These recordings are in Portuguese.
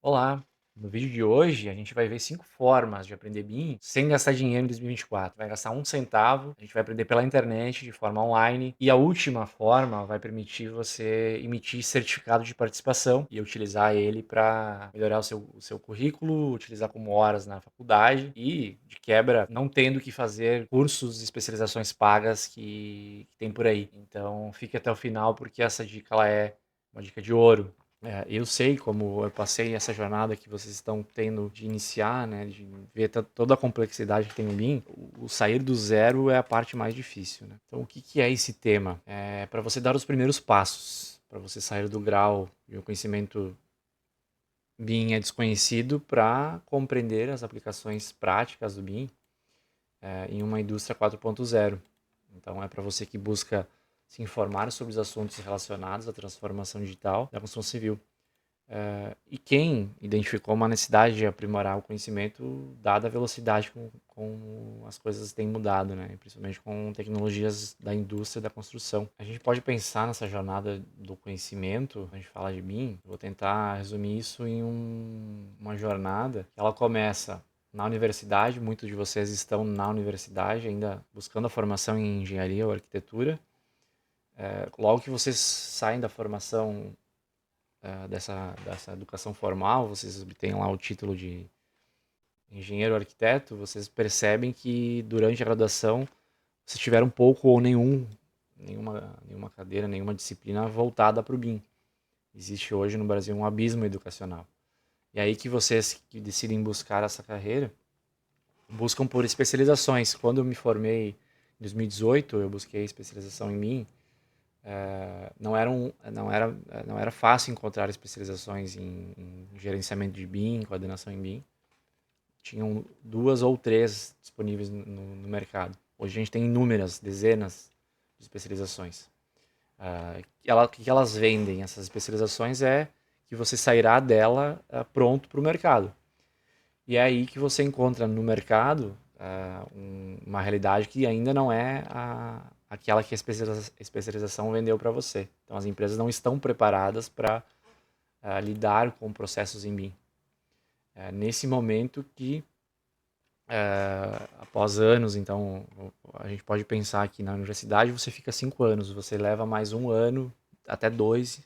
Olá, no vídeo de hoje a gente vai ver 5 formas de aprender BIM sem gastar dinheiro em 2024. Vai gastar um centavo, a gente vai aprender pela internet de forma online e a última forma vai permitir você emitir certificado de participação e utilizar ele para melhorar o seu currículo, utilizar como horas na faculdade e, de quebra, não tendo que fazer cursos e especializações pagas que tem por aí. Então fique até o final porque essa dica ela é uma dica de ouro. Eu sei como eu passei essa jornada que vocês estão tendo de iniciar, né, de ver toda a complexidade que tem o BIM, o sair do zero é a parte mais difícil, né? Então, o que que é esse tema? É para você dar os primeiros passos, para você sair do grau de um conhecimento BIM é desconhecido para compreender as aplicações práticas do BIM em uma indústria 4.0. Então, é para você que busca se informar sobre os assuntos relacionados à transformação digital da construção civil. E quem identificou uma necessidade de aprimorar o conhecimento, dada a velocidade com as coisas têm mudado, né? Principalmente com tecnologias da indústria da construção. A gente pode pensar nessa jornada do conhecimento, a gente fala de BIM, vou tentar resumir isso em uma jornada que ela começa na universidade, muitos de vocês estão na universidade ainda buscando a formação em engenharia ou arquitetura. Logo que vocês saem da formação dessa educação formal, vocês obtêm lá o título de engenheiro ou arquiteto, vocês percebem que durante a graduação vocês tiveram pouco ou nenhuma cadeira, nenhuma disciplina voltada para o BIM. Existe hoje no Brasil um abismo educacional. E aí que vocês que decidem buscar essa carreira, buscam por especializações. Quando eu me formei em 2018, eu busquei especialização em BIM. Não era fácil encontrar especializações em gerenciamento de BIM, coordenação em BIM. Tinham 2 ou 3 disponíveis no mercado. Hoje a gente tem inúmeras, dezenas de especializações. O que elas vendem, essas especializações, é que você sairá dela pronto para o mercado. E é aí que você encontra no mercado uma realidade que ainda não é aquela que a especialização vendeu para você. Então as empresas não estão preparadas para lidar com processos em BIM. É nesse momento que, após anos, então a gente pode pensar que na universidade você fica 5 anos, você leva mais um ano, até 2,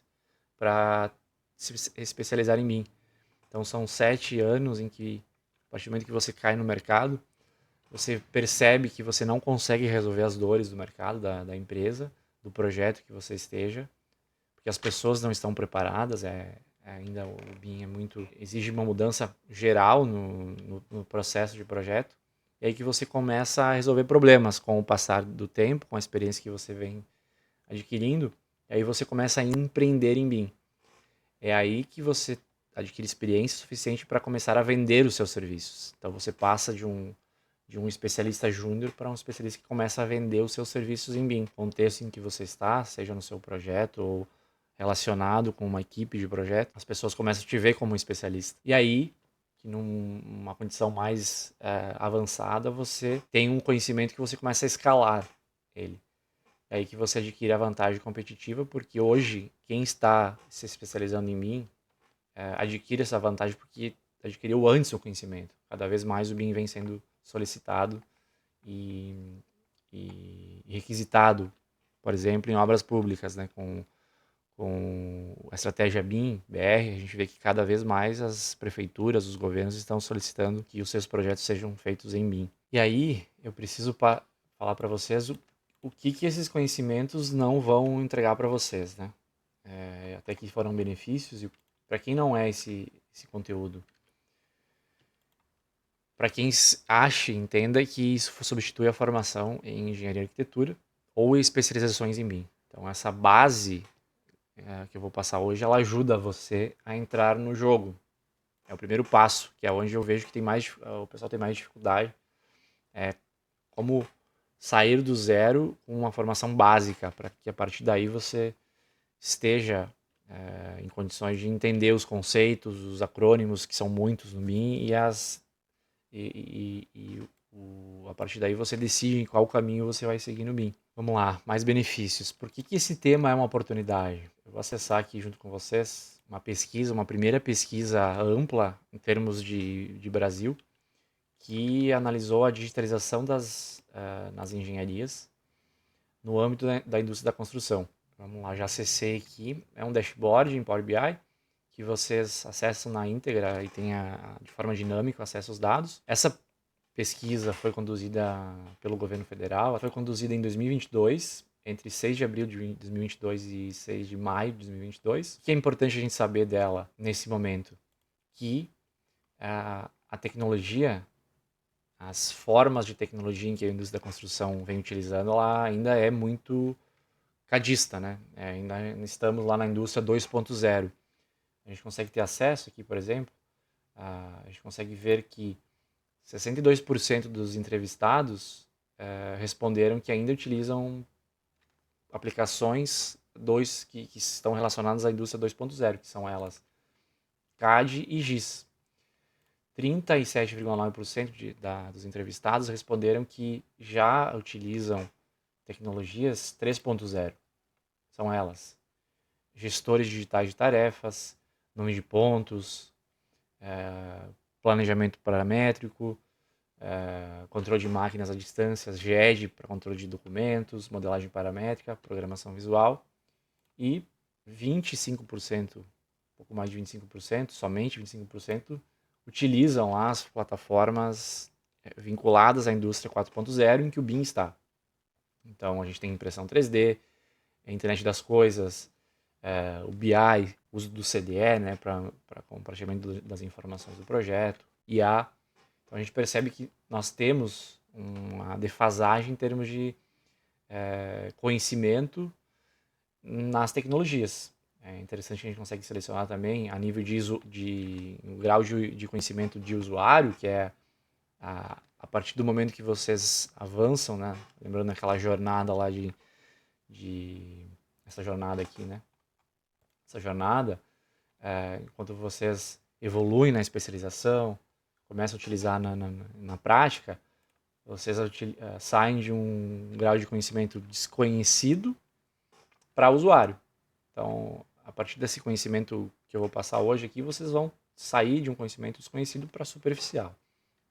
para se especializar em BIM. Então são 7 anos em que, a partir do momento que você cai no mercado, você percebe que você não consegue resolver as dores do mercado, da empresa, do projeto que você esteja, porque as pessoas não estão preparadas, ainda o BIM exige uma mudança geral no processo de projeto, e aí que você começa a resolver problemas com o passar do tempo, com a experiência que você vem adquirindo, e aí você começa a empreender em BIM. É aí que você adquire experiência suficiente para começar a vender os seus serviços. Então você passa de um especialista júnior para um especialista que começa a vender os seus serviços em BIM. O contexto em que você está, seja no seu projeto ou relacionado com uma equipe de projeto, as pessoas começam a te ver como um especialista. E aí, que numa condição mais avançada, você tem um conhecimento que você começa a escalar ele. É aí que você adquire a vantagem competitiva, porque hoje, quem está se especializando em BIM adquire essa vantagem porque adquiriu antes o conhecimento. Cada vez mais o BIM vem sendo solicitado e, e requisitado, por exemplo, em obras públicas, né? Com a estratégia BIM, BR, a gente vê que cada vez mais as prefeituras, os governos estão solicitando que os seus projetos sejam feitos em BIM. E aí eu preciso falar para vocês o que esses conhecimentos não vão entregar para vocês, né? Até que foram benefícios e para quem não é esse conteúdo. Para quem acha e entenda que isso substitui a formação em engenharia e arquitetura ou especializações em BIM. Então essa base que eu vou passar hoje, ela ajuda você a entrar no jogo. É o primeiro passo, que é onde eu vejo que o pessoal tem mais dificuldade. É como sair do zero com uma formação básica, para que a partir daí você esteja em condições de entender os conceitos, os acrônimos, que são muitos no BIM, a partir daí você decide em qual caminho você vai seguir no BIM. Vamos lá, mais benefícios. Por que esse tema é uma oportunidade? Eu vou acessar aqui junto com vocês uma primeira pesquisa ampla em termos de Brasil, que analisou a digitalização nas engenharias no âmbito da indústria da construção. Vamos lá, já acessei aqui, é um dashboard em Power BI, que vocês acessam na íntegra e tem de forma dinâmica acesso aos dados. Essa pesquisa foi conduzida pelo governo federal, ela foi conduzida em 2022, entre 6 de abril de 2022 e 6 de maio de 2022. O que é importante a gente saber dela nesse momento? Que a tecnologia, as formas de tecnologia em que a indústria da construção vem utilizando, ela ainda é muito cadista, né? Ainda estamos lá na indústria 2.0. A gente consegue ter acesso aqui, por exemplo, a gente consegue ver que 62% dos entrevistados responderam que ainda utilizam aplicações que estão relacionadas à indústria 2.0, que são elas CAD e GIS. 37,9% dos entrevistados responderam que já utilizam tecnologias 3.0. São elas: gestores digitais de tarefas, nome de pontos, planejamento paramétrico, controle de máquinas à distância, GED para controle de documentos, modelagem paramétrica, programação visual, e 25%, pouco mais de 25%, somente 25%, utilizam as plataformas vinculadas à indústria 4.0 em que o BIM está. Então a gente tem impressão 3D, a internet das coisas, o BI, uso do CDE, né, para compartilhamento das informações do projeto, IA. Então a gente percebe que nós temos uma defasagem em termos de conhecimento nas tecnologias. É interessante que a gente consegue selecionar também a nível de grau de conhecimento de usuário, que é a partir do momento que vocês avançam, né? Lembrando aquela jornada lá essa jornada aqui, né? Essa jornada, enquanto vocês evoluem na especialização, começam a utilizar na prática, vocês saem de um grau de conhecimento desconhecido para usuário. Então, a partir desse conhecimento que eu vou passar hoje aqui, vocês vão sair de um conhecimento desconhecido para superficial.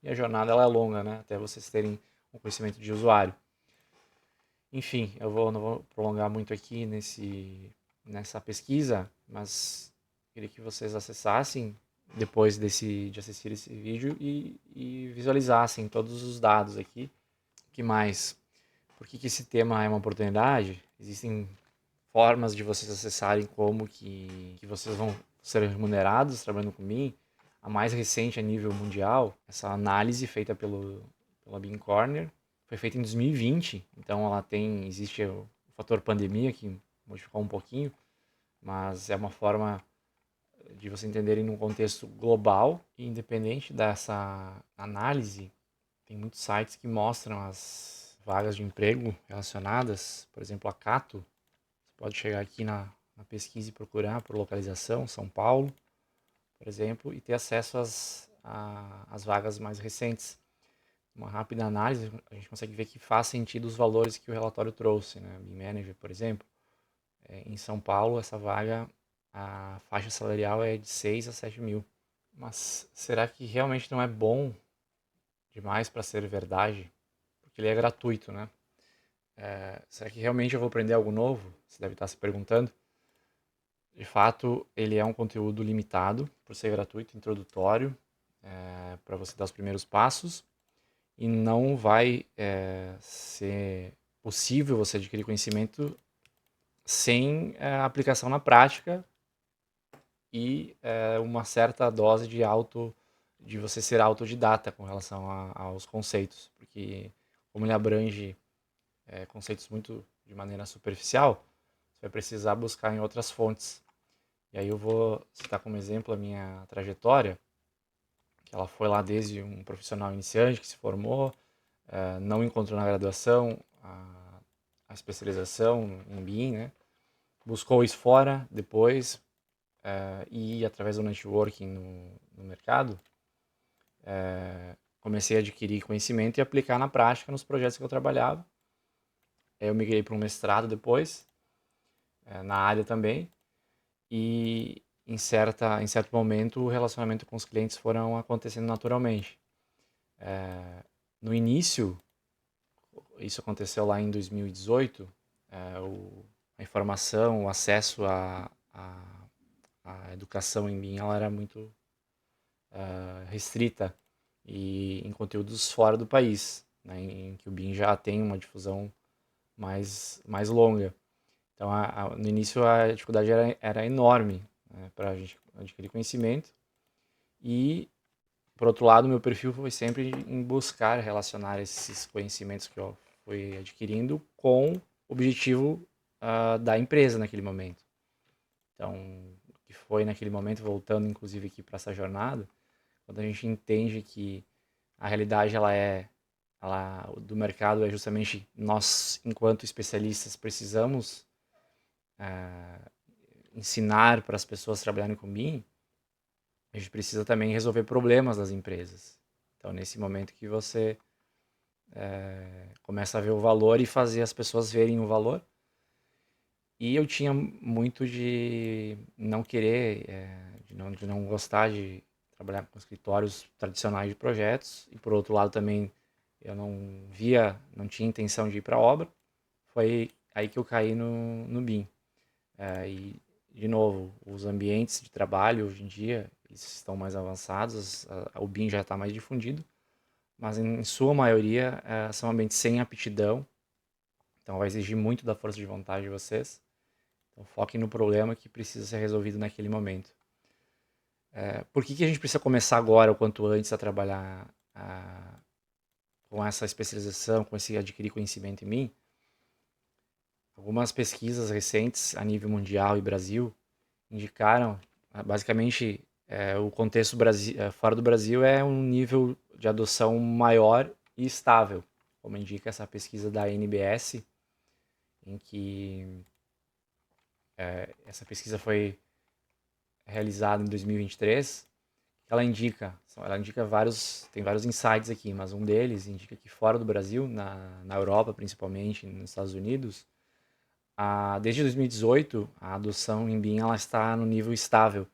E a jornada ela é longa, né? Até vocês terem um conhecimento de usuário. Enfim, eu não vou prolongar muito aqui nessa pesquisa, mas queria que vocês acessassem depois de assistir esse vídeo e visualizassem todos os dados aqui. O que mais? Por que esse tema é uma oportunidade? Existem formas de vocês acessarem como que vocês vão ser remunerados trabalhando com BIM. A mais recente a nível mundial, essa análise feita pela BIM Corner, foi feita em 2020, então existe o fator pandemia que modificou um pouquinho, mas é uma forma de vocês entenderem num contexto global e independente dessa análise, tem muitos sites que mostram as vagas de emprego relacionadas, por exemplo, a Cato. Você pode chegar aqui na pesquisa e procurar por localização, São Paulo, por exemplo, e ter acesso às vagas mais recentes. Uma rápida análise, a gente consegue ver que faz sentido os valores que o relatório trouxe, né? BIM Manager, por exemplo, em São Paulo, essa vaga, a faixa salarial é de 6 a 7 mil. Mas será que realmente não é bom demais para ser verdade? Porque ele é gratuito, né? Será que realmente eu vou aprender algo novo? Você deve estar se perguntando. De fato, ele é um conteúdo limitado, por ser gratuito, introdutório, para você dar os primeiros passos. E não vai ser possível você adquirir conhecimento sem aplicação na prática e uma certa dose de você ser autodidata com relação aos conceitos, porque como ele abrange conceitos muito de maneira superficial, você vai precisar buscar em outras fontes. E aí eu vou citar como exemplo a minha trajetória, que ela foi lá desde um profissional iniciante que se formou, não encontrou na graduação a especialização em BIM, né? Buscou isso fora depois e através do networking no mercado, comecei a adquirir conhecimento e aplicar na prática nos projetos que eu trabalhava. Eu migrei para um mestrado depois, na área também, e em certo momento, o relacionamento com os clientes foram acontecendo naturalmente. No início, isso aconteceu lá em 2018, a informação, o acesso à educação em BIM, ela era muito restrita e em conteúdos fora do país, né, em que o BIM já tem uma difusão mais longa. Então, no início, a dificuldade era enorme, né, para a gente adquirir conhecimento. E, por outro lado, meu perfil foi sempre em buscar relacionar esses conhecimentos que eu fui adquirindo com o objetivo da empresa naquele momento. Então, o que foi naquele momento, voltando inclusive aqui para essa jornada, quando a gente entende que a realidade do mercado é justamente nós, enquanto especialistas, precisamos ensinar para as pessoas trabalharem com BIM, a gente precisa também resolver problemas das empresas. Então, nesse momento que você começa a ver o valor e fazer as pessoas verem o valor. E eu tinha muito de não querer, de não gostar de trabalhar com escritórios tradicionais de projetos. E por outro lado também eu não tinha intenção de ir para a obra. Foi aí que eu caí no BIM. E, de novo, os ambientes de trabalho hoje em dia eles estão mais avançados, o BIM já está mais difundido, mas em sua maioria são ambientes sem aptidão, então vai exigir muito da força de vontade de vocês. Então foquem no problema que precisa ser resolvido naquele momento. Por que a gente precisa começar agora, o quanto antes, a trabalhar com essa especialização, com esse adquirir conhecimento em BIM? Algumas pesquisas recentes a nível mundial e Brasil indicaram, basicamente, o contexto fora do Brasil é um nível de adoção maior e estável, como indica essa pesquisa da NBS, em que essa pesquisa foi realizada em 2023. Ela indica tem vários insights aqui, mas um deles indica que fora do Brasil, na Europa principalmente, nos Estados Unidos, desde 2018, a adoção em BIM ela está no nível estável.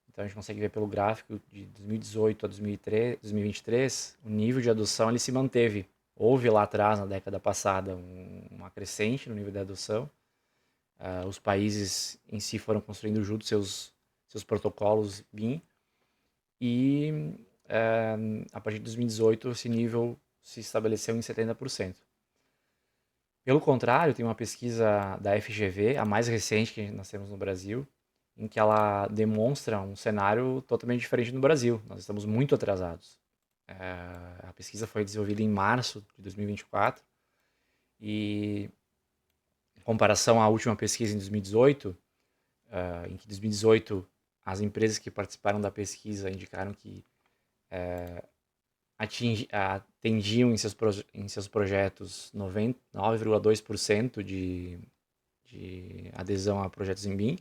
Então a gente consegue ver pelo gráfico de 2018 a 2023, o nível de adoção ele se manteve. Houve lá atrás, na década passada, uma crescente no nível de adoção. Os países em si foram construindo juntos seus protocolos BIM. E a partir de 2018, esse nível se estabeleceu em 70%. Pelo contrário, tem uma pesquisa da FGV, a mais recente que nós temos no Brasil, em que ela demonstra um cenário totalmente diferente no Brasil. Nós estamos muito atrasados. A pesquisa foi desenvolvida em março de 2024 e, em comparação à última pesquisa em 2018, em que em 2018 as empresas que participaram da pesquisa indicaram que atendiam em seus projetos 9,2% de adesão a projetos em BIM.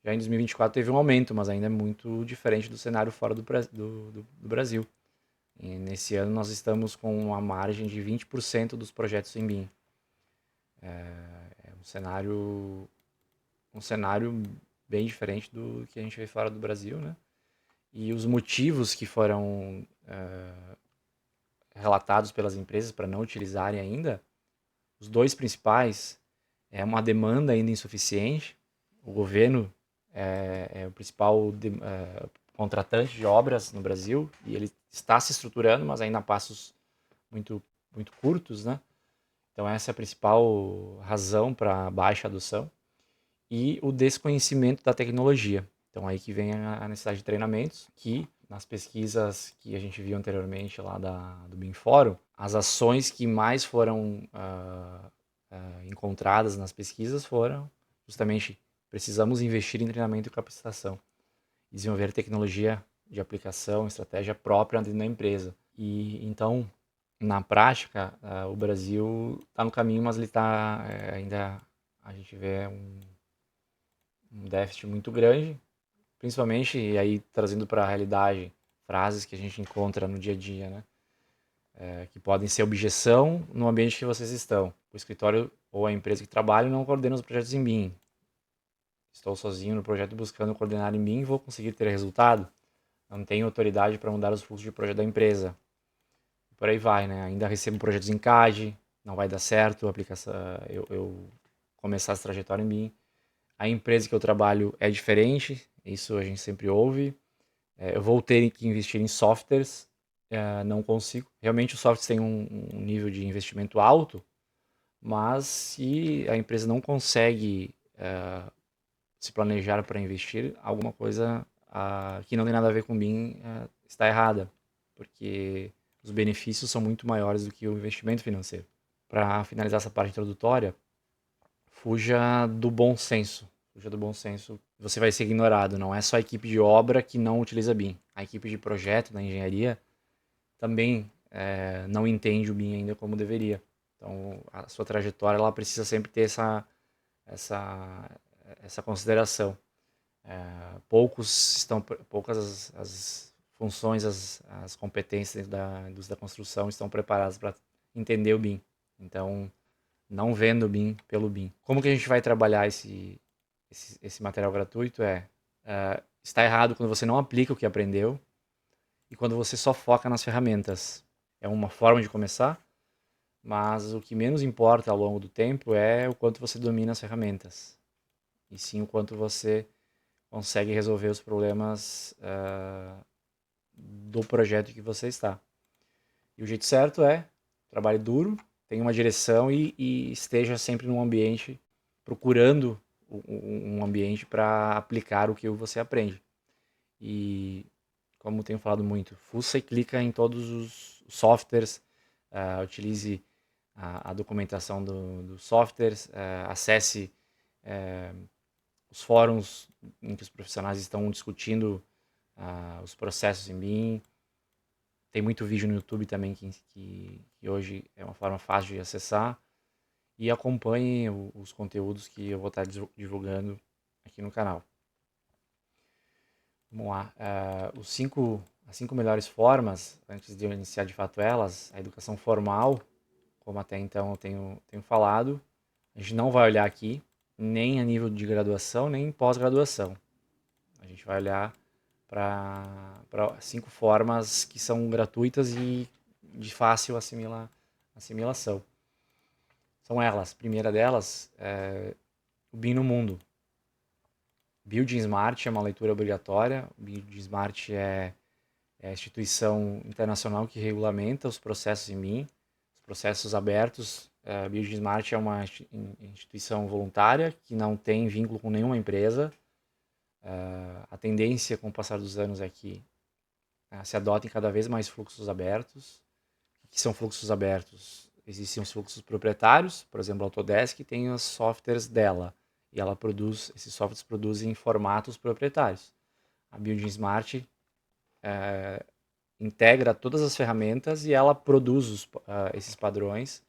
Já em 2024 teve um aumento, mas ainda é muito diferente do cenário fora do Brasil. E nesse ano nós estamos com uma margem de 20% dos projetos em BIM. É um cenário bem diferente do que a gente vê fora do Brasil, né? E os motivos que foram relatados pelas empresas para não utilizarem ainda, os dois principais é uma demanda ainda insuficiente. O governo é o principal contratante de obras no Brasil e ele está se estruturando, mas ainda a passos muito, muito curtos, né? Então essa é a principal razão para a baixa adoção e o desconhecimento da tecnologia. Então aí que vem a necessidade de treinamentos, que nas pesquisas que a gente viu anteriormente lá do BIM Fórum, as ações que mais foram encontradas nas pesquisas foram justamente precisamos investir em treinamento e capacitação, desenvolver tecnologia de aplicação, estratégia própria dentro da empresa. E então, na prática, o Brasil está no caminho, mas ele está ainda a gente vê um déficit muito grande, principalmente, e aí trazendo para a realidade frases que a gente encontra no dia a dia, né? Que podem ser objeção no ambiente que vocês estão. O escritório ou a empresa que trabalha não coordena os projetos em BIM. Estou sozinho no projeto buscando coordenar em mim e vou conseguir ter resultado? Não tenho autoridade para mudar os fluxos de projeto da empresa. E por aí vai, né? Ainda recebo projetos em CAD, não vai dar certo a aplicação, eu começar essa trajetória em mim. A empresa que eu trabalho é diferente, isso a gente sempre ouve. Eu vou ter que investir em softwares, não consigo. Realmente os softwares têm um nível de investimento alto, mas se a empresa não consegue se planejar para investir, alguma coisa que não tem nada a ver com o BIM está errada, porque os benefícios são muito maiores do que o investimento financeiro. Para finalizar essa parte introdutória, fuja do bom senso. Fuja do bom senso. Você vai ser ignorado. Não é só a equipe de obra que não utiliza BIM. A equipe de projeto na engenharia também não entende o BIM ainda como deveria. Então, a sua trajetória ela precisa sempre ter essa, essa consideração. Poucas as funções, as competências da indústria da construção estão preparadas para entender o BIM. Então, não vendo o BIM pelo BIM. Como que a gente vai trabalhar esse material gratuito? Está errado quando você não aplica o que aprendeu e quando você só foca nas ferramentas. É uma forma de começar, mas o que menos importa ao longo do tempo é o quanto você domina as ferramentas, e sim o quanto você consegue resolver os problemas do projeto que você está. E o jeito certo é trabalhe duro, tenha uma direção e esteja sempre num ambiente procurando um ambiente para aplicar o que você aprende. E como tenho falado muito, fuça e clica em todos os softwares, utilize a documentação dos softwares, acesse os fóruns em que os profissionais estão discutindo os processos em BIM. Tem muito vídeo no YouTube também que hoje é uma forma fácil de acessar. E acompanhe os conteúdos que eu vou estar divulgando aqui no canal. Vamos lá. As 5 melhores formas, antes de eu iniciar de fato elas, a educação formal, como até então eu tenho falado, a gente não vai olhar aqui nem a nível de graduação, nem pós-graduação. A gente vai olhar para 5 formas que são gratuitas e de fácil assimilação. São elas. A primeira delas é o BIM no Mundo. Building Smart é uma leitura obrigatória. O Building Smart é a instituição internacional que regulamenta os processos em BIM, os processos abertos. A Building Smart é uma instituição voluntária que não tem vínculo com nenhuma empresa. A tendência com o passar dos anos é que se adotem cada vez mais fluxos abertos. O que são fluxos abertos? Existem os fluxos proprietários, por exemplo, a Autodesk tem os softwares dela, e esses softwares produzem formatos proprietários. A Building Smart integra todas as ferramentas e ela produz esses padrões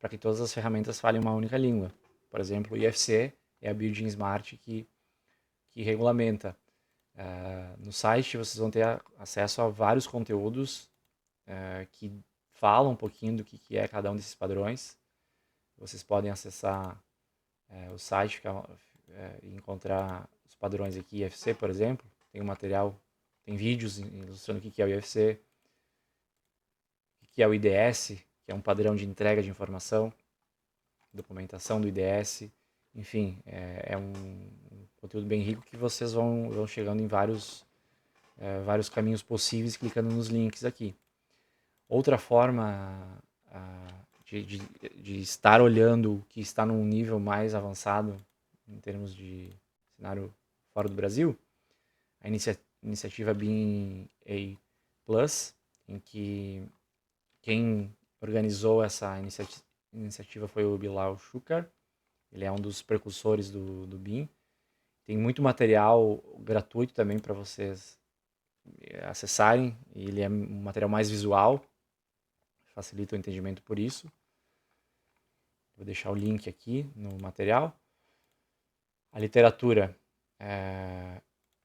para que todas as ferramentas falem uma única língua. Por exemplo, o IFC é a Building Smart que regulamenta. No site vocês vão ter acesso a vários conteúdos que falam um pouquinho do que é cada um desses padrões. Vocês podem acessar o site e encontrar os padrões aqui, IFC, por exemplo. Tem um material, tem vídeos ilustrando o que é o IFC, o que é o IDS, que é um padrão de entrega de informação, documentação do IDS. Enfim, é um conteúdo bem rico que vocês vão chegando em vários caminhos possíveis clicando nos links aqui. Outra forma de estar olhando o que está num nível mais avançado em termos de cenário fora do Brasil, a iniciativa BIM A Plus, em que quem organizou essa iniciativa foi o Bilal Shukar. Ele é um dos precursores do BIM. Tem muito material gratuito também para vocês acessarem. Ele é um material mais visual, facilita o entendimento por isso. Vou deixar o link aqui no material. A literatura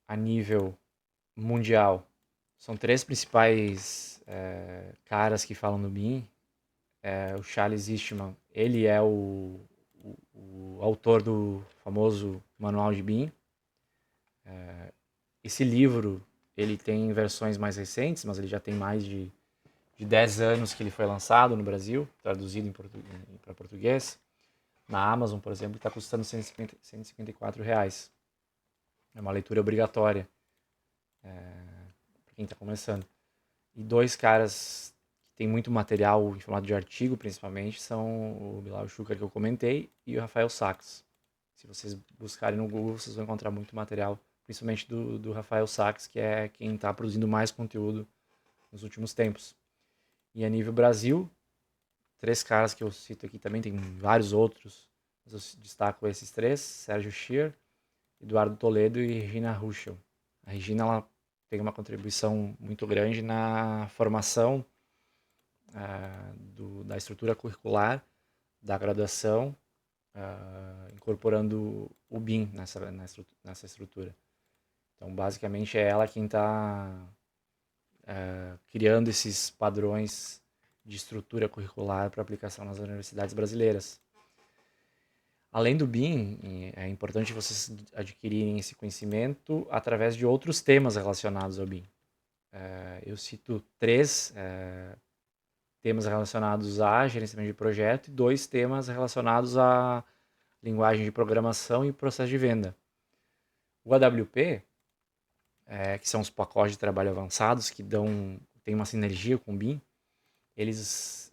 a nível mundial são 3 principais caras que falam no BIM. O Charles Eastman, ele é o o autor do famoso Manual de BIM. Esse livro, ele tem versões mais recentes, mas ele já tem mais de 10 anos que ele foi lançado no Brasil, traduzido para português. Na Amazon, por exemplo, está custando R$ 154. É uma leitura obrigatória para quem está começando. E dois caras que têm muito material em formato de artigo, principalmente, são o Bilal Shukar, que eu comentei, e o Rafael Sachs. Se vocês buscarem no Google, vocês vão encontrar muito material, principalmente do Rafael Sachs, que é quem está produzindo mais conteúdo nos últimos tempos. E a nível Brasil, 3 caras que eu cito aqui também, tem vários outros, mas eu destaco esses 3, Sérgio Schier, Eduardo Toledo e Regina Ruschel. A Regina, ela tem uma contribuição muito grande na formação da estrutura curricular da graduação, incorporando o BIM nessa estrutura. Então, basicamente, é ela quem está criando esses padrões de estrutura curricular para aplicação nas universidades brasileiras. Além do BIM, é importante vocês adquirirem esse conhecimento através de outros temas relacionados ao BIM. Eu cito 3 temas relacionados a gerenciamento de projeto e 2 temas relacionados a linguagem de programação e processo de venda. O AWP, que são os pacotes de trabalho avançados que tem uma sinergia com o BIM, esses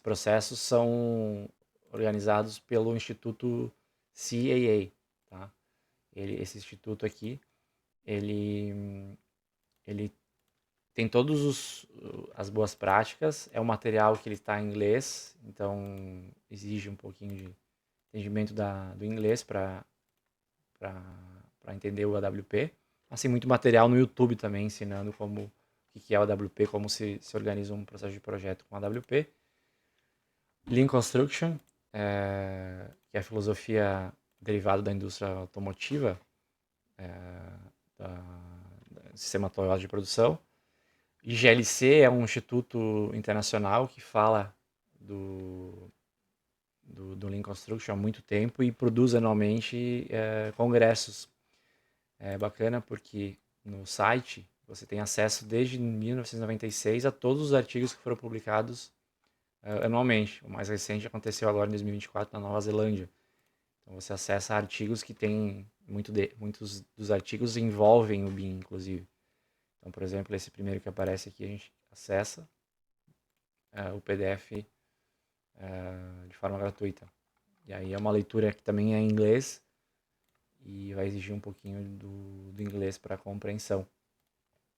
processos são organizados pelo Instituto CAA. Tá? Esse instituto aqui, ele tem todas as boas práticas, é um material que ele está em inglês, então exige um pouquinho de entendimento do inglês para entender o AWP. Assim, muito material no YouTube também ensinando o que é o AWP, como se organiza um processo de projeto com AWP. Lean Construction, que é a filosofia derivada da indústria automotiva, do sistema Toyota de produção. IGLC é um instituto internacional que fala do Lean Construction há muito tempo e produz anualmente congressos. É bacana porque no site você tem acesso desde 1996 a todos os artigos que foram publicados anualmente. O mais recente aconteceu agora em 2024 na Nova Zelândia. Então você acessa artigos que tem muitos dos artigos envolvem o BIM, inclusive. Então, por exemplo, esse primeiro que aparece aqui, a gente acessa o PDF de forma gratuita. E aí é uma leitura que também é em inglês e vai exigir um pouquinho do inglês para compreensão.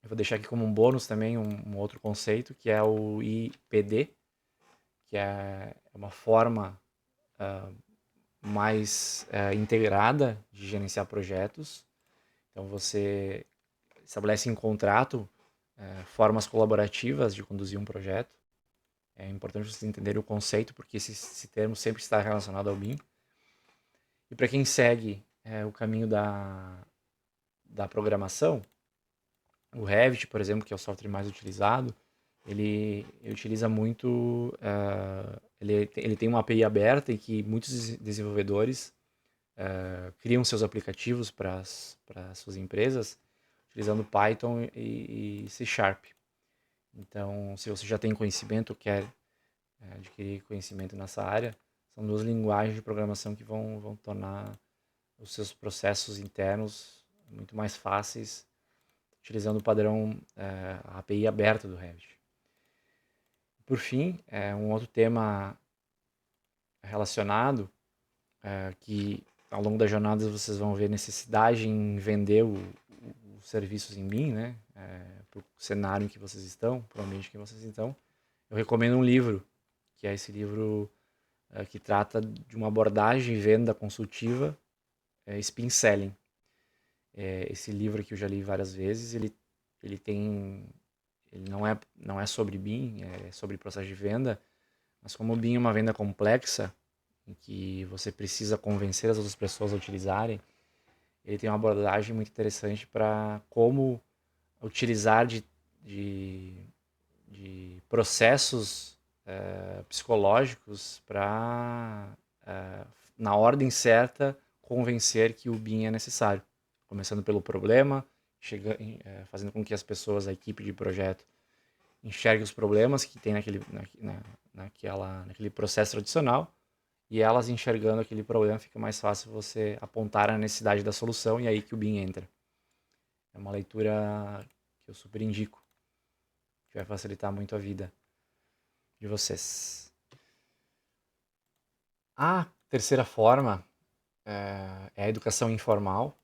Eu vou deixar aqui como um bônus também um outro conceito, que é o IPD, que é uma forma mais integrada de gerenciar projetos. Então você estabelece em contrato formas colaborativas de conduzir um projeto. É importante vocês entenderem o conceito, porque esse termo sempre está relacionado ao BIM. E para quem segue o caminho da programação, o Revit, por exemplo, que é o software mais utilizado, ele utiliza muito... ele tem uma API aberta em que muitos desenvolvedores criam seus aplicativos para suas empresas utilizando Python e C Sharp. Então, se você já tem conhecimento ou quer adquirir conhecimento nessa área, são 2 linguagens de programação que vão tornar os seus processos internos muito mais fáceis, utilizando o padrão a API aberta do Revit. Por fim, um outro tema relacionado, que ao longo da jornada vocês vão ver necessidade em vender os serviços em BIM, né? Para o cenário em que vocês estão, para o ambiente em que vocês estão. Eu recomendo um livro, que é esse livro que trata de uma abordagem de venda consultiva, Spin Selling. Esse livro que eu já li várias vezes, ele não é sobre BIM, é sobre processo de venda, mas como o BIM é uma venda complexa, em que você precisa convencer as outras pessoas a utilizarem, ele tem uma abordagem muito interessante para como utilizar de processos psicológicos para na ordem certa, convencer que o BIM é necessário. Começando pelo problema, fazendo com que as pessoas, a equipe de projeto, enxerguem os problemas que tem naquele processo tradicional, e elas enxergando aquele problema, fica mais fácil você apontar a necessidade da solução, e aí que o BIM entra. É uma leitura que eu super indico, que vai facilitar muito a vida de vocês. A terceira forma é a educação informal,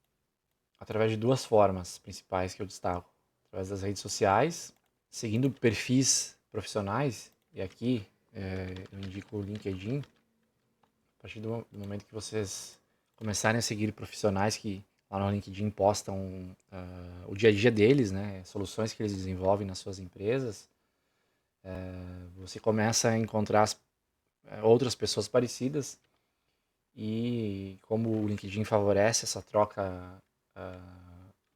através de duas formas principais que eu destaco. Através das redes sociais, seguindo perfis profissionais, e aqui eu indico o LinkedIn. A partir do momento que vocês começarem a seguir profissionais que lá no LinkedIn postam o dia a dia deles, né, soluções que eles desenvolvem nas suas empresas, você começa a encontrar outras pessoas parecidas, e como o LinkedIn favorece essa troca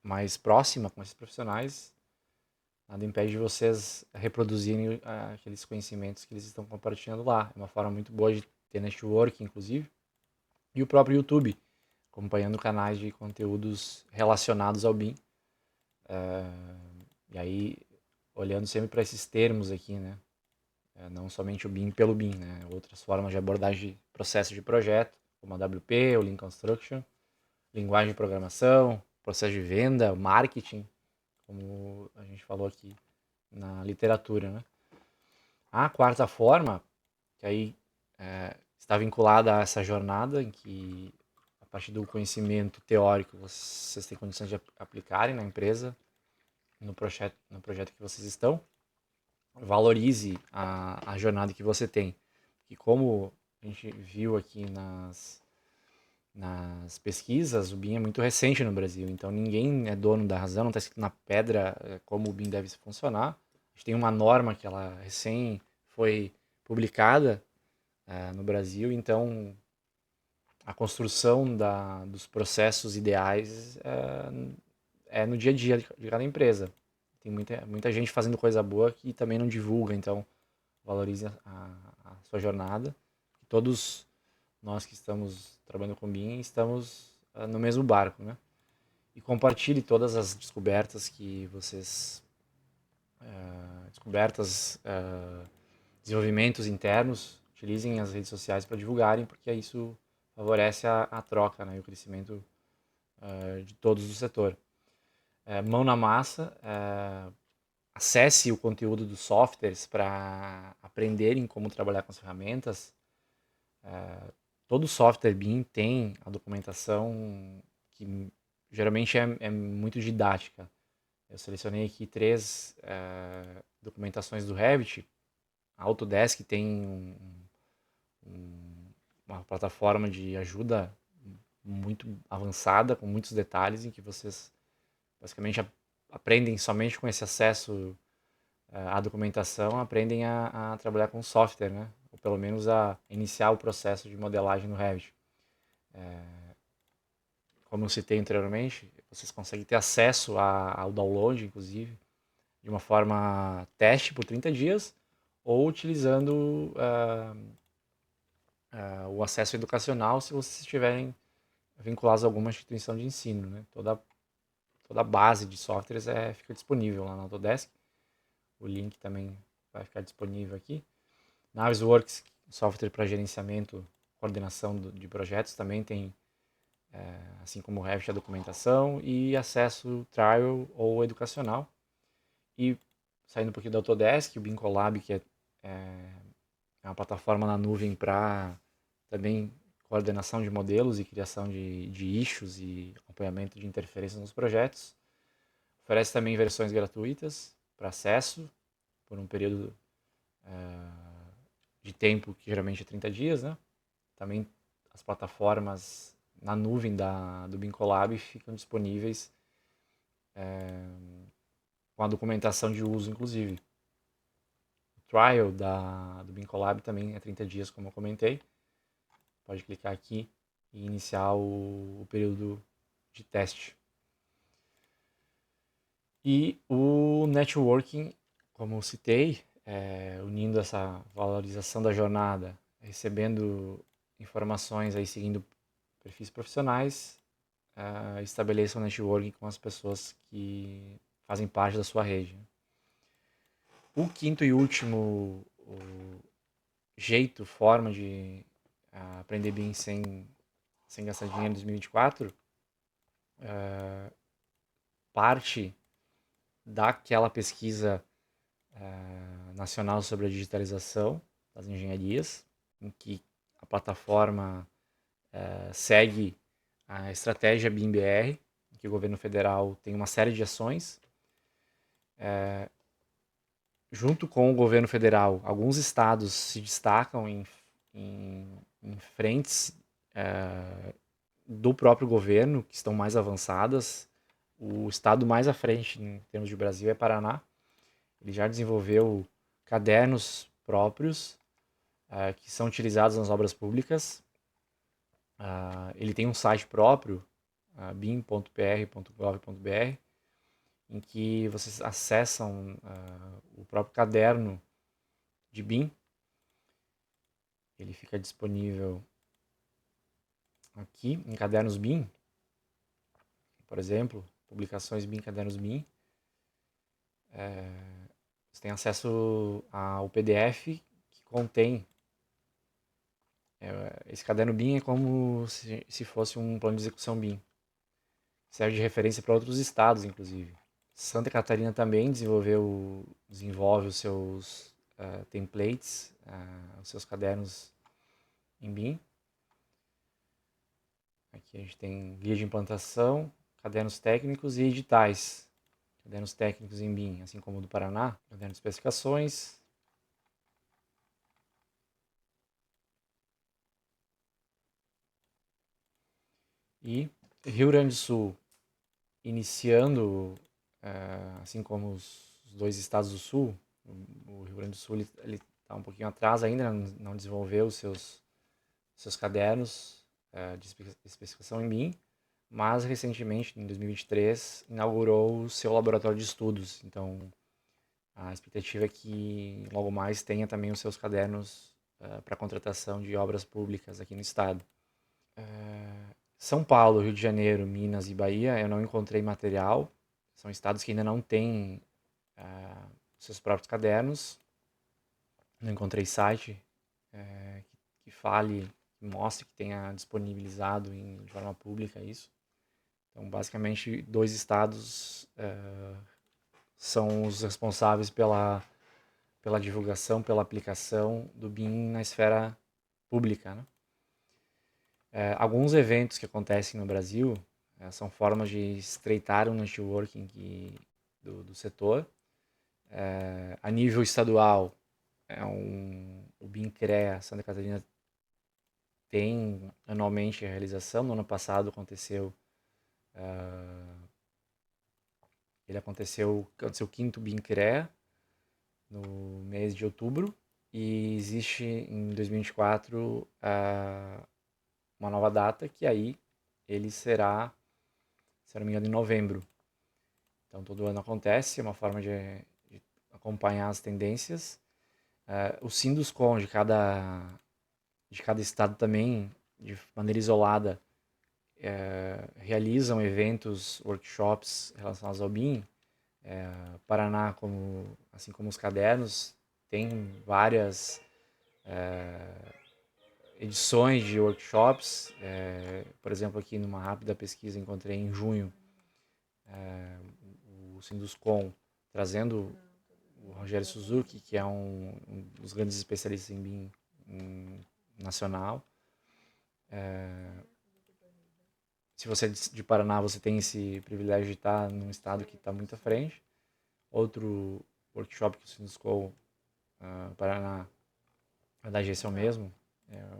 mais próxima com esses profissionais, nada impede de vocês reproduzirem aqueles conhecimentos que eles estão compartilhando lá. É uma forma muito boa de ter network, inclusive. E o próprio YouTube, acompanhando canais de conteúdos relacionados ao BIM. E aí, olhando sempre para esses termos aqui, né? Não somente o BIM pelo BIM, né? Outras formas de abordagem de processo de projeto, como a WP, o Lean Construction, linguagem de programação, processo de venda, marketing, como a gente falou aqui na literatura, né? A quarta forma, que aí está vinculada a essa jornada, em que a partir do conhecimento teórico vocês têm condições de aplicarem na empresa, no projeto que vocês estão, valorize a jornada que você tem. E como a gente viu aqui nas pesquisas, o BIM é muito recente no Brasil, então ninguém é dono da razão, não está escrito na pedra como o BIM deve funcionar. A gente tem uma norma que ela recém foi publicada no Brasil, então a construção dos processos ideais é no dia a dia de cada empresa. Tem muita gente fazendo coisa boa que também não divulga, então valorize a sua jornada. Todos nós que estamos trabalhando com BIM estamos no mesmo barco, né? E compartilhe todas as descobertas que vocês desenvolvimentos internos, utilizem as redes sociais para divulgarem, porque isso favorece a troca, né, e o crescimento de todos do setor. Mão na massa, acesse o conteúdo dos softwares para aprenderem como trabalhar com as ferramentas. Todo software BIM tem a documentação que geralmente é muito didática. Eu selecionei aqui 3 documentações do Revit. A Autodesk tem uma plataforma de ajuda muito avançada, com muitos detalhes, em que vocês basicamente aprendem somente com esse acesso à documentação, aprendem a trabalhar com software, né? Ou pelo menos a iniciar o processo de modelagem no Revit. Como eu citei anteriormente, vocês conseguem ter acesso ao download, inclusive, de uma forma teste por 30 dias, ou utilizando o acesso educacional se vocês estiverem vinculados a alguma instituição de ensino, né? Toda a base de softwares fica disponível lá na Autodesk. O link também vai ficar disponível aqui. Navisworks, software para gerenciamento, coordenação de projetos, também tem, assim como o Revit, a documentação e acesso trial ou educacional. E saindo um pouquinho da Autodesk, o BIM Collab, que é uma plataforma na nuvem para também coordenação de modelos e criação de issues e acompanhamento de interferências nos projetos. Oferece também versões gratuitas para acesso por um período de tempo que geralmente é 30 dias, né? Também as plataformas na nuvem do BIM Collab ficam disponíveis com a documentação de uso, inclusive. O trial do BIM Collab também é 30 dias, como eu comentei. Pode clicar aqui e iniciar o período de teste. E o networking, como eu citei, unindo essa valorização da jornada, recebendo informações aí seguindo perfis profissionais, estabeleça um networking com as pessoas que fazem parte da sua rede. O quinto e último jeito, forma de aprender BIM sem gastar dinheiro em 2024, parte daquela pesquisa nacional sobre a digitalização das engenharias, em que a plataforma segue a estratégia BIM-BR, em que o governo federal tem uma série de ações. Junto com o governo federal, alguns estados se destacam em frentes do próprio governo, que estão mais avançadas. O estado mais à frente em termos de Brasil é Paraná. Ele já desenvolveu cadernos próprios que são utilizados nas obras públicas. Ele tem um site próprio, bim.pr.gov.br, em que vocês acessam o próprio caderno de BIM. Ele fica disponível aqui em cadernos BIM, por exemplo, publicações BIM, cadernos BIM. Você tem acesso ao PDF que contém. Esse caderno BIM é como se fosse um plano de execução BIM. Serve de referência para outros estados, inclusive. Santa Catarina também desenvolve os seus templates, os seus cadernos em BIM. Aqui a gente tem guia de implantação, cadernos técnicos e editais. Cadernos técnicos em BIM, assim como o do Paraná. Caderno de especificações. E Rio Grande do Sul, iniciando, assim como os dois estados do Sul, o Rio Grande do Sul ele está um pouquinho atrás ainda, não desenvolveu os seus cadernos de especificação em BIM, mas recentemente, em 2023, inaugurou o seu laboratório de estudos. Então, a expectativa é que logo mais tenha também os seus cadernos para contratação de obras públicas aqui no estado. São Paulo, Rio de Janeiro, Minas e Bahia, eu não encontrei material. São estados que ainda não têm seus próprios cadernos. Não encontrei site que fale, que mostre que tenha disponibilizado de forma pública isso. Então, basicamente, 2 estados são os responsáveis pela divulgação, pela aplicação do BIM na esfera pública, né? Alguns eventos que acontecem no Brasil são formas de estreitar o networking do setor. A nível estadual, o BIM-CREA Santa Catarina tem anualmente a realização. No ano passado aconteceu o 5º BIM-CREA, no mês de outubro, e existe em 2024 uma nova data, que aí ele será, se não me engano, em novembro. Então todo ano acontece, é uma forma de acompanhar as tendências. Os Sinduscon de cada estado também, de maneira isolada, realizam eventos, workshops relacionados ao BIM. Paraná, assim como os cadernos, tem várias edições de workshops. Por exemplo, aqui numa rápida pesquisa encontrei em junho o Sinduscon trazendo o Rogério Suzuki, que é um dos grandes especialistas em BIM nacional. Se você é de Paraná, você tem esse privilégio de estar num estado que está muito à frente. Outro workshop que o Sinduscon Paraná, a da GC é o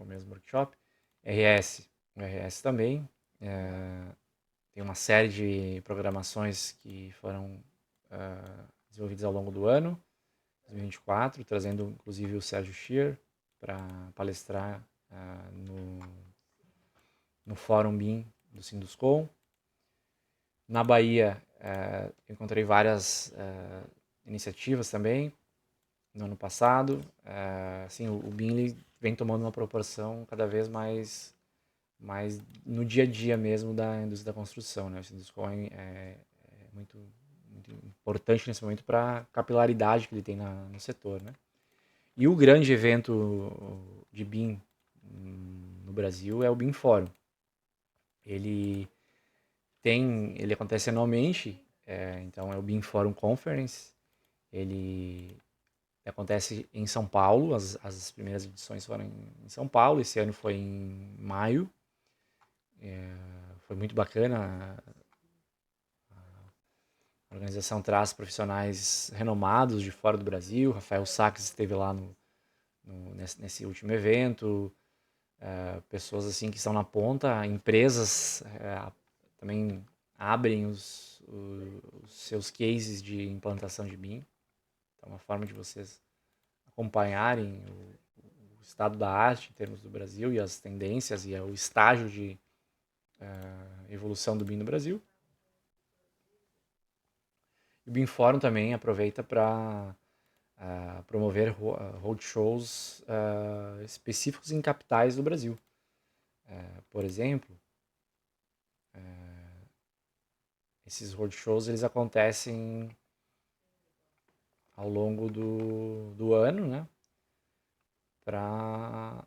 mesmo workshop. O RS também. Tem uma série de programações que foram desenvolvidas ao longo do ano, 2024, trazendo inclusive o Sérgio Schier para palestrar no Fórum BIM do Sinduscon. Na Bahia, encontrei várias iniciativas também no ano passado. Assim, o BIM vem tomando uma proporção cada vez mais no dia a dia mesmo da indústria da construção, né? O Sinduscon é muito importante nesse momento para a capilaridade que ele tem no setor, né? E o grande evento de BIM no Brasil é o BIM Forum. Ele acontece anualmente, então é o BIM Forum Conference. Ele acontece em São Paulo, as primeiras edições foram em São Paulo, esse ano foi em maio. Foi muito bacana. A organização traz profissionais renomados de fora do Brasil. Rafael Sachs esteve lá nesse último evento. Pessoas assim que estão na ponta, empresas também abrem os seus cases de implantação de BIM. Então, é uma forma de vocês acompanharem o estado da arte em termos do Brasil e as tendências e o estágio de evolução do BIM no Brasil. E o BIM Forum também aproveita para promover roadshows específicos em capitais do Brasil. Por exemplo, esses roadshows eles acontecem ao longo do ano, né? Para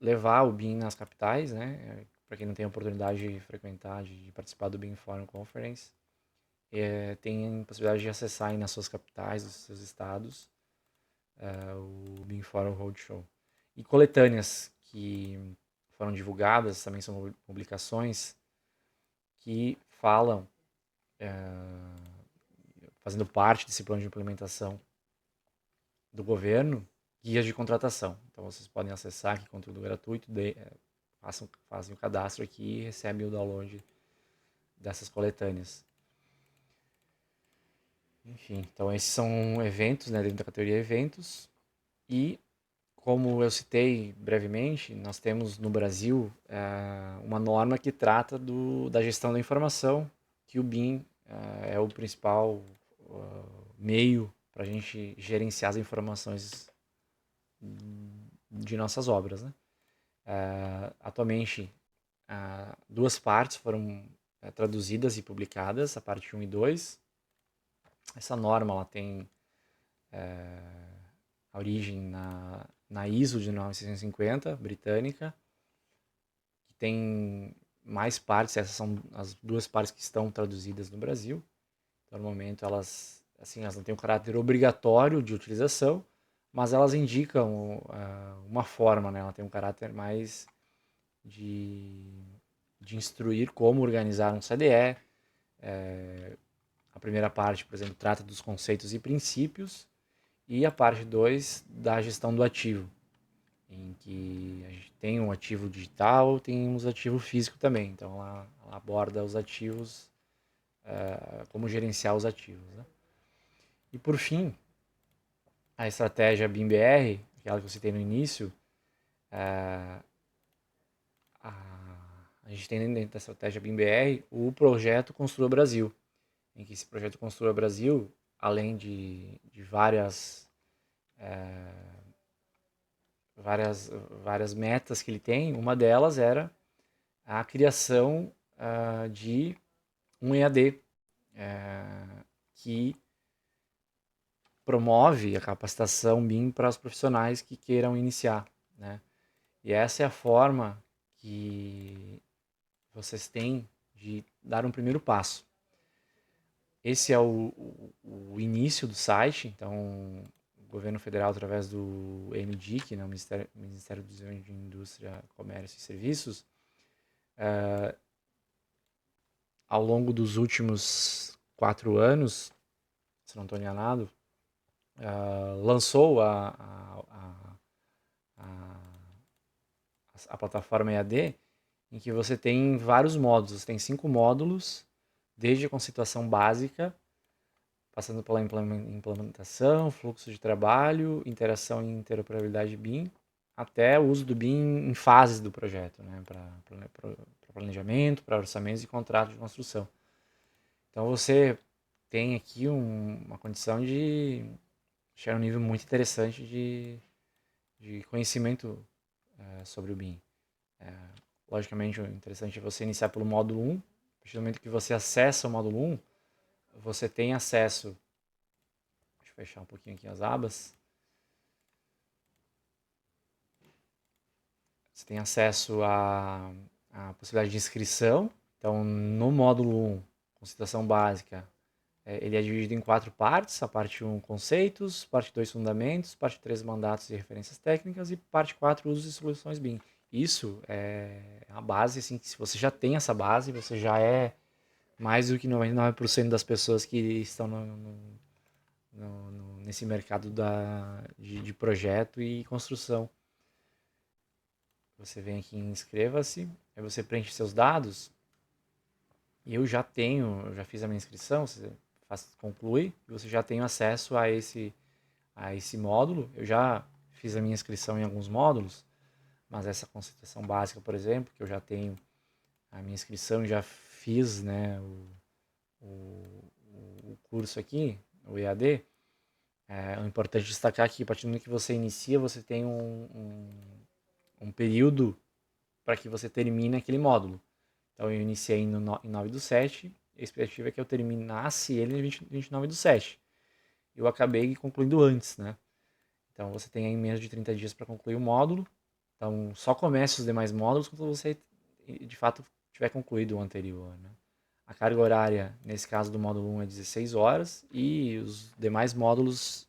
levar o BIM nas capitais, né? Para quem não tem a oportunidade de frequentar, de participar do BIM Forum Conference, tem a possibilidade de acessar aí nas suas capitais, nos seus estados, o BIM Forum Roadshow. E coletâneas que foram divulgadas, também são publicações que falam, fazendo parte desse plano de implementação do governo, guias de contratação. Então vocês podem acessar aqui, conteúdo gratuito, fazem o cadastro aqui e recebem o download dessas coletâneas. Enfim, então esses são eventos, né, dentro da categoria eventos. E, como eu citei brevemente, nós temos no Brasil uma norma que trata da gestão da informação, que o BIM é o principal meio para a gente gerenciar as informações de nossas obras, né? Atualmente, 2 partes foram traduzidas e publicadas, a parte 1 e 2. Essa norma ela tem a origem na ISO de 1950, britânica, que tem mais partes, essas são as 2 partes que estão traduzidas no Brasil. Então, no momento, elas não têm um caráter obrigatório de utilização, mas elas indicam uma forma, né? Ela tem um caráter mais de instruir como organizar um CDE. A primeira parte, por exemplo, trata dos conceitos e princípios, e a parte 2 da gestão do ativo, em que a gente tem um ativo digital, tem um ativo físico também. Então ela aborda os ativos, como gerenciar os ativos, né? E por fim, a estratégia BIM-BR, aquela que eu citei no início, a gente tem dentro da estratégia BIM-BR o projeto Construa Brasil, em que esse projeto Construa Brasil, além de várias metas que ele tem, uma delas era a criação de um EAD que promove a capacitação BIM para os profissionais que queiram iniciar, né? E essa é a forma que vocês têm de dar um primeiro passo. Esse é o início do site. Então, o governo federal, através do MDIC, né, o Ministério do Desenvolvimento de Indústria, Comércio e Serviços, ao longo dos últimos 4 anos, se não estou enganado, lançou a plataforma EAD, em que você tem vários módulos. Você tem 5 módulos, desde a conceituação básica, passando pela implementação, fluxo de trabalho, interação e interoperabilidade BIM, até o uso do BIM em fases do projeto, né? Para planejamento, para orçamentos e contratos de construção. Então você tem aqui uma condição de chegar a um nível muito interessante de conhecimento sobre o BIM. Logicamente, o interessante é você iniciar pelo módulo 1. A partir do momento que você acessa o módulo 1, você tem acesso... Deixa eu fechar um pouquinho aqui as abas. Você tem acesso à possibilidade de inscrição. Então, no módulo 1, conceituação básica, ele é dividido em 4 partes. A parte 1, conceitos. Parte 2, fundamentos. Parte 3, mandatos e referências técnicas. E parte 4, usos e soluções BIM. Isso é a base, assim, que se você já tem essa base, você já é mais do que 99% das pessoas que estão nesse mercado de projeto e construção. Você vem aqui em inscreva-se, aí você preenche seus dados. E eu já fiz a minha inscrição, você conclui, e você já tem acesso a esse módulo. Eu já fiz a minha inscrição em alguns módulos, mas essa conceituação básica, por exemplo, que eu já tenho a minha inscrição, já fiz, né, o curso aqui, o EAD. É importante destacar que a partir do momento que você inicia, você tem um período para que você termine aquele módulo. Então eu iniciei em 9/7, a expectativa é que eu terminasse ele em 29/7. Eu acabei concluindo antes, né? Então você tem aí menos de 30 dias para concluir o módulo. Então só comece os demais módulos quando você de fato tiver concluído o anterior, né? A carga horária, nesse caso do módulo 1, é 16 horas e os demais módulos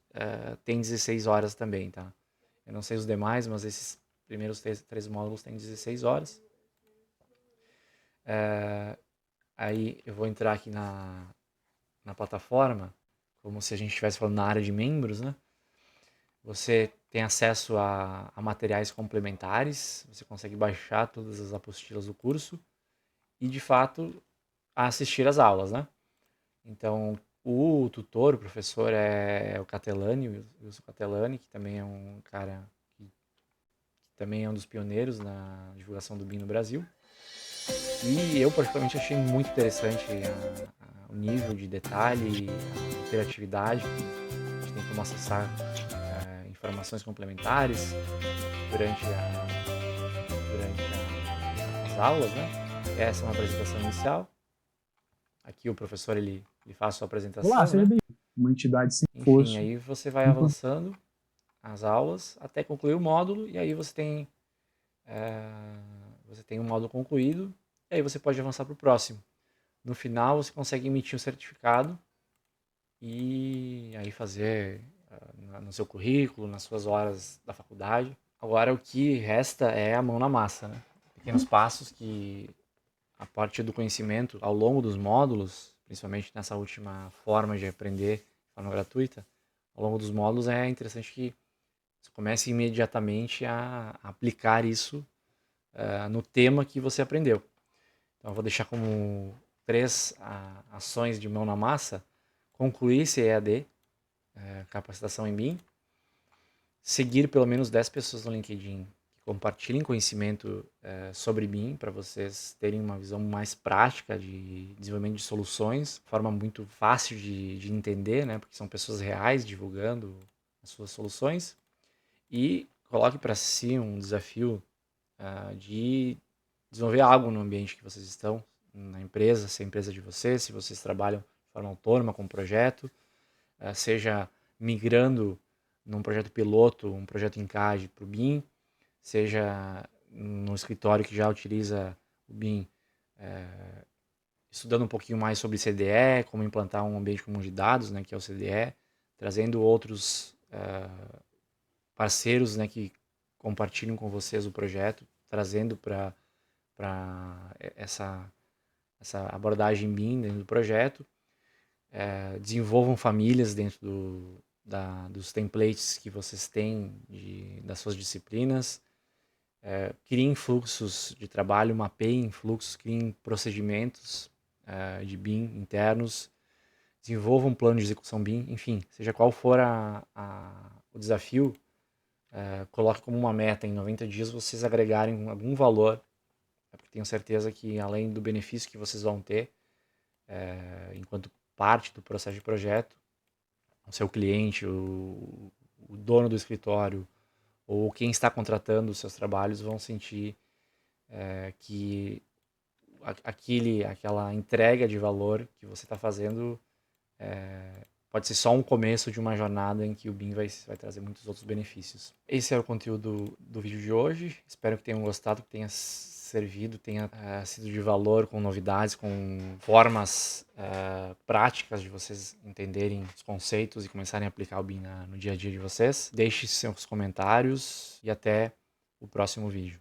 têm 16 horas também, tá? Eu não sei os demais, mas esses primeiros três módulos têm 16 horas. Aí eu vou entrar aqui na plataforma, como se a gente estivesse falando na área de membros, né? Você tem acesso a materiais complementares, você consegue baixar todas as apostilas do curso e, de fato, assistir às aulas, né? Então, o tutor, o professor é o Catelani, o Wilson Catelani, que também é um cara que também é um dos pioneiros na divulgação do BIM no Brasil. E eu, particularmente, achei muito interessante o nível de detalhe, a interatividade. A gente tem como acessar informações complementares durante as aulas, né? Essa é uma apresentação inicial. Aqui o professor ele faz a sua Olá, apresentação, seja né? bem-vindo. Uma entidade sem Enfim, esforço. aí você vai avançando as aulas até concluir o módulo e aí você tem um módulo concluído e aí você pode avançar para o próximo. No final você consegue emitir um certificado e aí fazer no seu currículo, nas suas horas da faculdade. Agora o que resta é a mão na massa, né? Pequenos passos que, a partir do conhecimento ao longo dos módulos, principalmente nessa última forma de aprender de forma gratuita, ao longo dos módulos é interessante que você comece imediatamente a aplicar isso no tema que você aprendeu. Então eu vou deixar como 3 ações de mão na massa: concluir esse EAD, capacitação em BIM, seguir pelo menos 10 pessoas no LinkedIn que compartilhem conhecimento sobre BIM, para vocês terem uma visão mais prática de desenvolvimento de soluções, forma muito fácil de entender, né? Porque são pessoas reais divulgando as suas soluções. E coloque para si um desafio de desenvolver algo no ambiente que vocês estão, na empresa, se é a empresa de vocês, se vocês trabalham de forma autônoma com um projeto, seja migrando num projeto piloto, um projeto em CAD para o BIM, seja no escritório que já utiliza o BIM, estudando um pouquinho mais sobre CDE, como implantar um ambiente comum de dados, né, que é o CDE, trazendo outros parceiros, né, que compartilham com vocês o projeto, trazendo para essa abordagem BIM dentro do projeto, desenvolvam famílias dentro dos templates que vocês têm das suas disciplinas, criem fluxos de trabalho, mapeiem fluxos, criem procedimentos de BIM internos, desenvolvam um plano de execução BIM, enfim, seja qual for o desafio, coloque como uma meta em 90 dias vocês agregarem algum valor, porque tenho certeza que além do benefício que vocês vão ter, enquanto parte do processo de projeto, o seu cliente, o dono do escritório, ou quem está contratando os seus trabalhos vão sentir que aquela entrega de valor que você está fazendo pode ser só um começo de uma jornada em que o BIM vai trazer muitos outros benefícios. Esse é o conteúdo do vídeo de hoje. Espero que tenham gostado, que tenha servido, tenha sido de valor, com novidades, com formas práticas de vocês entenderem os conceitos e começarem a aplicar o BIM no dia a dia de vocês. Deixe seus comentários e até o próximo vídeo.